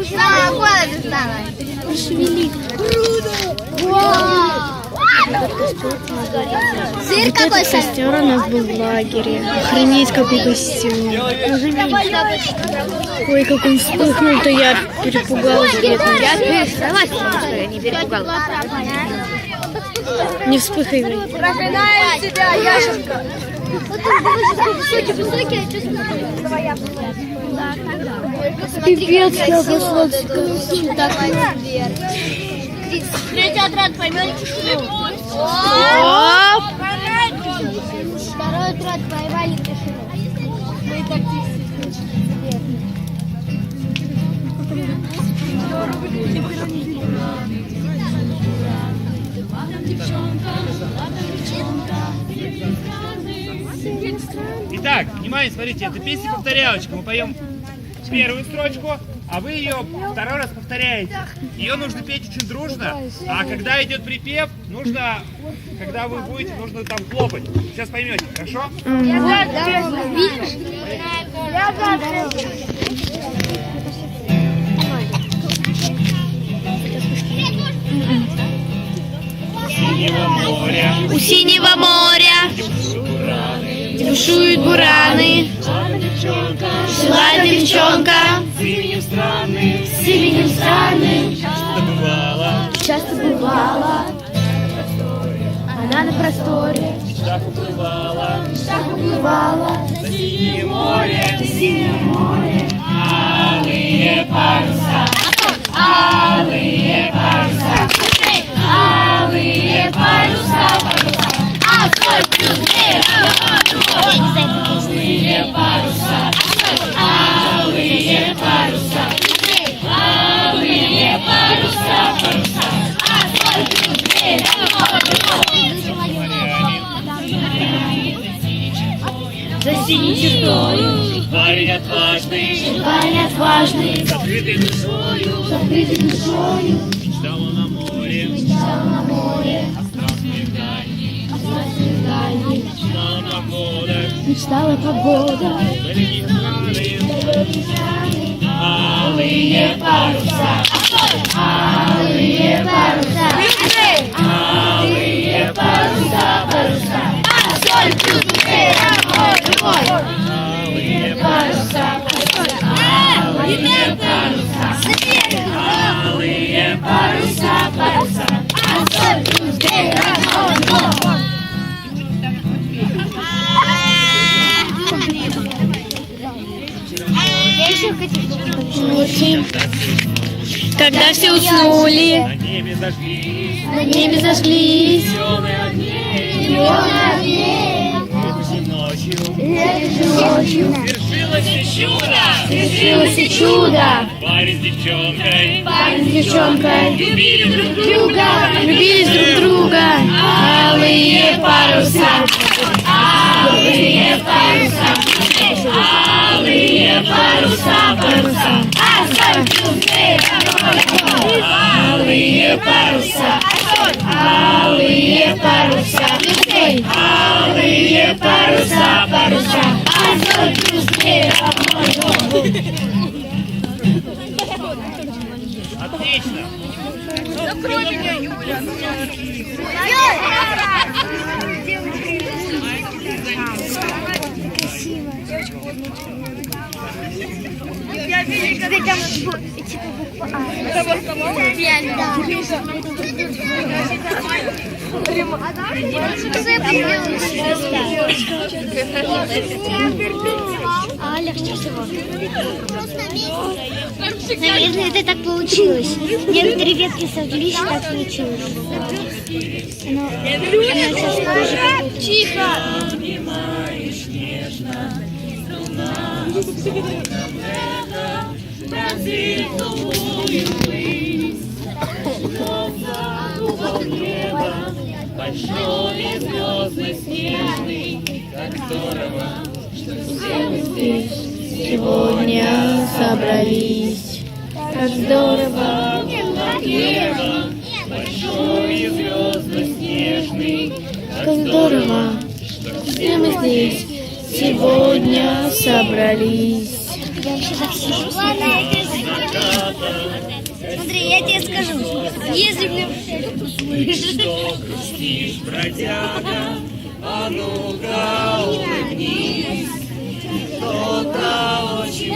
Самое холодно стало. Шевели. Сыр какой костер у нас был в лагере. Охренеть, какой костюм. Ой, как он вспыхнул-то, я перепугалась. Я согласна, что я не перепугалась. Не вспыхай. Проклинаю тебя, Яшенька. Высокий, а что Пипец, как сладко. Третий отряд поймет. Второй отряд поймали тишину. Итак, внимание, смотрите, это песня-повторялочка. Мы поем первую строчку, а вы ее второй раз повторяете. Ее нужно петь очень дружно, а когда идет припев, нужно, когда вы будете, нужно там хлопать. Сейчас поймете, хорошо? У синего моря бушуют бураны. Жила девчонка с именем странным. Часто бывала. Она на просторе. Так уплывала За синее море, алые паруса. Алые паруса. Алые паруса. Алые паруса. Алые паруса. Алые паруса. За синей чертой парень отважный, закрытой душою, мечтал на море, о страстной дальней, мечтала погода, алые паруса, алые паруса, алые паруса, алые паруса, алые паруса, алые паруса, Когда все уснули, на небе зажглись, зеленые огни, ночью свершилось чудо. парень с девчонкой, Любились друг друга. Алые паруса, алые паруса, алые паруса, алые паруса, алые паруса, алые паруса, Отлично. Я видела, когда там типа буква А. А легче всего. Наверное, это так получилось. Некоторые ветки сошлись, так получилось. Она сейчас тоже как-то... Тихо! Большой и звездный, снежный, как здорово, что все мы здесь Сегодня собрались, как здорово, небо. Большой и звездно-снежный, как здорово, все мы здесь сегодня собрались. Я вообще так сижу. Смотри, я тебе скажу. Если мне... Бродяга, а ну-ка улыбнись, кто-то очень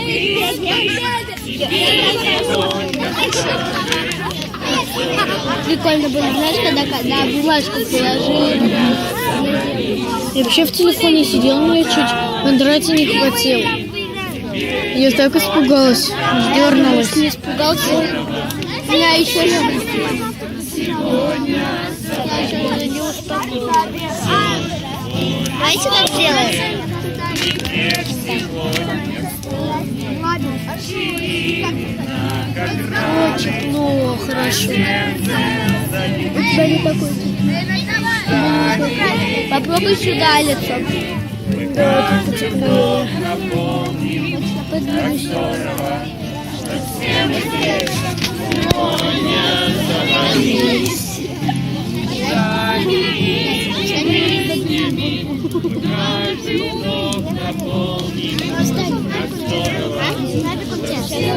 Прикольно было, знаешь, когда бумажку положили. Я вообще в телефоне сидела, но я чуть в интернете не хватил. Я так испугалась, дернулась. Не испугался. Я еще не... Знаете, как делать? Очень тепло, хорошо. У тебя не такой. Попробуй сюда лицо. Да, тут потеплее.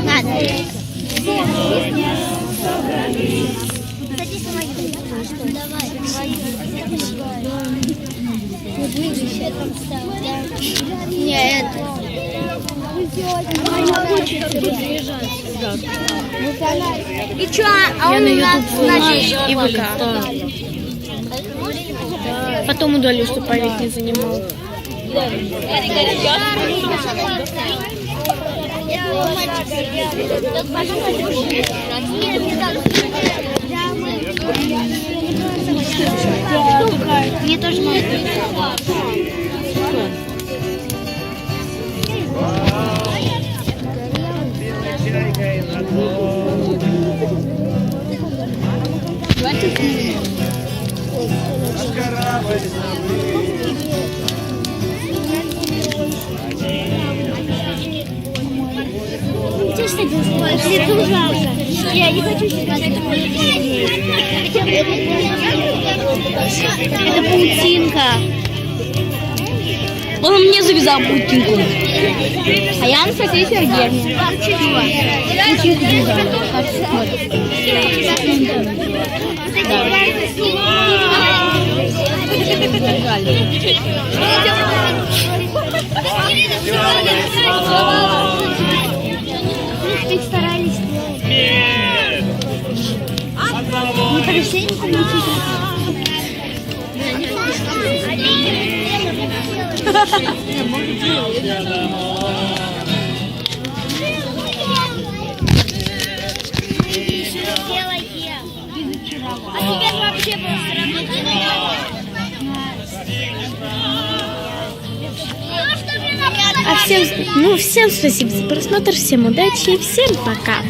Надо. Нет. И что? А Я он на у нас YouTube и ВК. Потом удалю, чтобы память не занимал. Мне тоже надо. Это ужасно. Я не хочу считать. Это паутинка. Он мне завязал паутинку. А я на соседнем деревне. Паутинку Их старались сделать. Не повышение А теперь вообще просто А всем спасибо за просмотр, всем удачи и всем пока.